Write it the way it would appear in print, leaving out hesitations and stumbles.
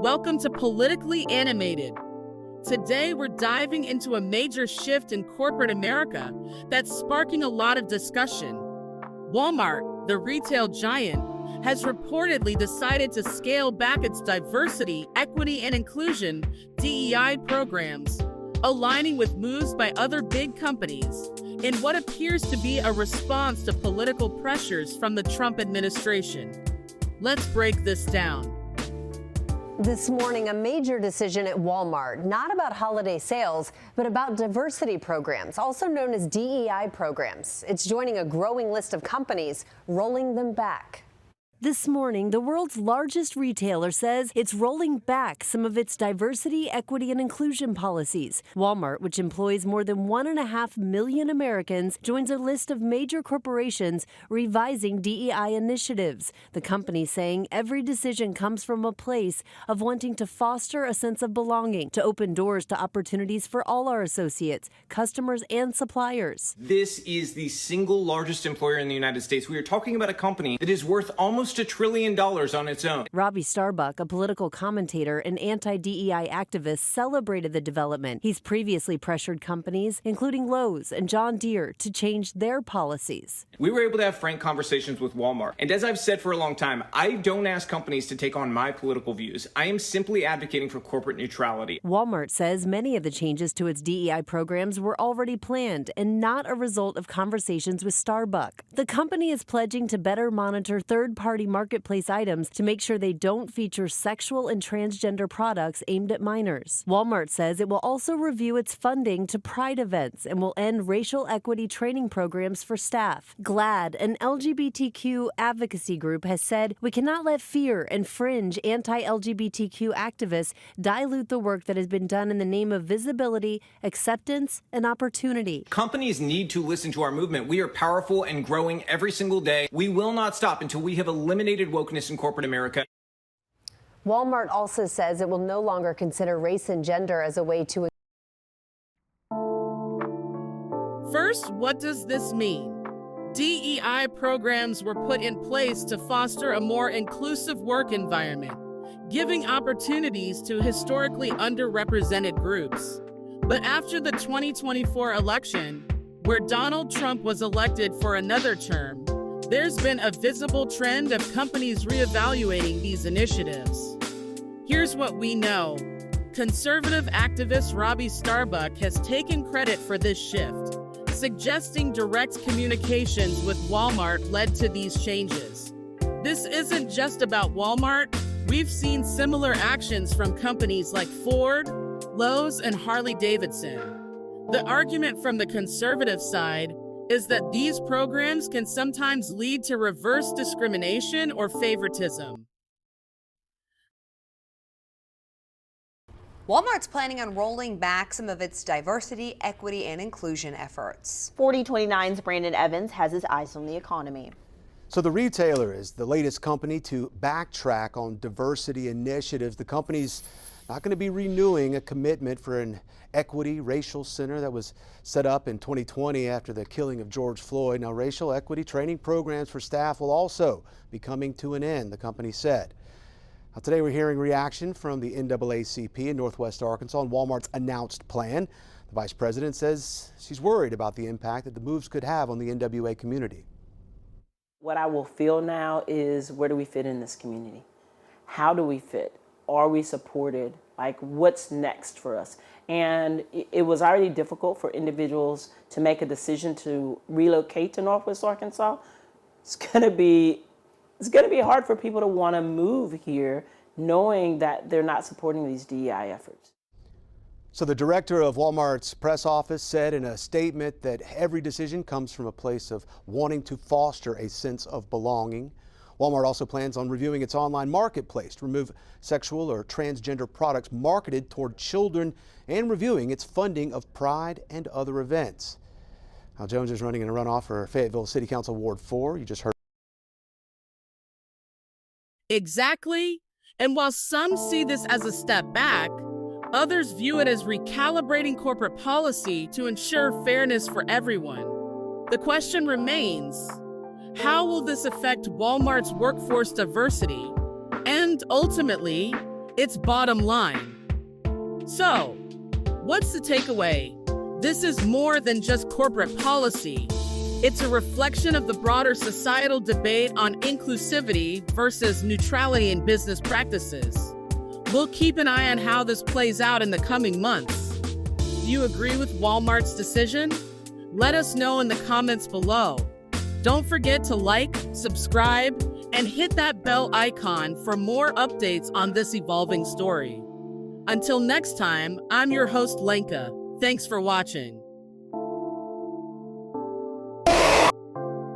Welcome to Politically Animated. Today, we're diving into a major shift in corporate America that's sparking a lot of discussion. Walmart, the retail giant, has reportedly decided to scale back its diversity, equity, and inclusion (DEI) programs, aligning with moves by other big companies in what appears to be a response to political pressures from the Trump administration. Let's break this down. This morning, a major decision at Walmart, not about holiday sales, but about diversity programs, also known as DEI programs. It's joining a growing list of companies rolling them back. This morning, the world's largest retailer says it's rolling back some of its diversity, equity, and inclusion policies. Walmart, which employs more than 1.5 million Americans, joins a list of major corporations revising DEI initiatives. The company saying every decision comes from a place of wanting to foster a sense of belonging, to open doors to opportunities for all our associates, customers, and suppliers. This is the single largest employer in the United States. We are talking about a company that is worth almost $1 trillion on its own. Robbie Starbuck, a political commentator and anti-DEI activist, celebrated the development. He's previously pressured companies, including Lowe's and John Deere, to change their policies. We were able to have frank conversations with Walmart. And as I've said for a long time, I don't ask companies to take on my political views. I am simply advocating for corporate neutrality. Walmart says many of the changes to its DEI programs were already planned and not a result of conversations with Starbuck. The company is pledging to better monitor third-party marketplace items to make sure they don't feature sexual and transgender products aimed at minors. Walmart says it will also review its funding to Pride events and will end racial equity training programs for staff. GLAAD, an LGBTQ advocacy group, has said we cannot let fear and fringe anti-LGBTQ activists dilute the work that has been done in the name of visibility, acceptance, and opportunity. Companies need to listen to our movement. We are powerful and growing every single day. We will not stop until we have eliminated wokeness in corporate America. Walmart also says it will no longer consider race and gender as a way to. First, what does this mean? DEI programs were put in place to foster a more inclusive work environment, giving opportunities to historically underrepresented groups. But after the 2024 election, where Donald Trump was elected for another term, there's been a visible trend of companies reevaluating these initiatives. Here's what we know. Conservative activist Robbie Starbuck has taken credit for this shift, suggesting direct communications with Walmart led to these changes. This isn't just about Walmart. We've seen similar actions from companies like Ford, Lowe's, and Harley-Davidson. The argument from the conservative side is that these programs can sometimes lead to reverse discrimination or favoritism. Walmart's planning on rolling back some of its diversity, equity, and inclusion efforts. 4029's Brandon Evans has his eyes on the economy. So the retailer is the latest company to backtrack on diversity initiatives. The company's not going to be renewing a commitment for an equity racial center that was set up in 2020 after the killing of George Floyd. Now, racial equity training programs for staff will also be coming to an end, the company said. Now, today we're hearing reaction from the NAACP in Northwest Arkansas on Walmart's announced plan. The vice president says she's worried about the impact that the moves could have on the NWA community. What I will feel now is, where do we fit in this community? How do we fit? Are we supported? Like, what's next for us? And it was already difficult for individuals to make a decision to relocate to Northwest Arkansas. It's gonna be hard for people to want to move here knowing that they're not supporting these DEI efforts. So the director of Walmart's press office said in a statement that every decision comes from a place of wanting to foster a sense of belonging. Walmart also plans on reviewing its online marketplace to remove sexual or transgender products marketed toward children and reviewing its funding of Pride and other events. Now, Jones is running in a runoff for Fayetteville City Council Ward 4. You just heard. Exactly. And while some see this as a step back, others view it as recalibrating corporate policy to ensure fairness for everyone. The question remains, how will this affect Walmart's workforce diversity? And ultimately, It's bottom line. So, what's the takeaway? This is more than just corporate policy. It's a reflection of the broader societal debate on inclusivity versus neutrality in business practices. We'll keep an eye on how this plays out in the coming months. Do you agree with Walmart's decision? Let us know in the comments below. Don't forget to like, subscribe, and hit that bell icon for more updates on this evolving story. Until next time, I'm your host, Lenka. Thanks for watching.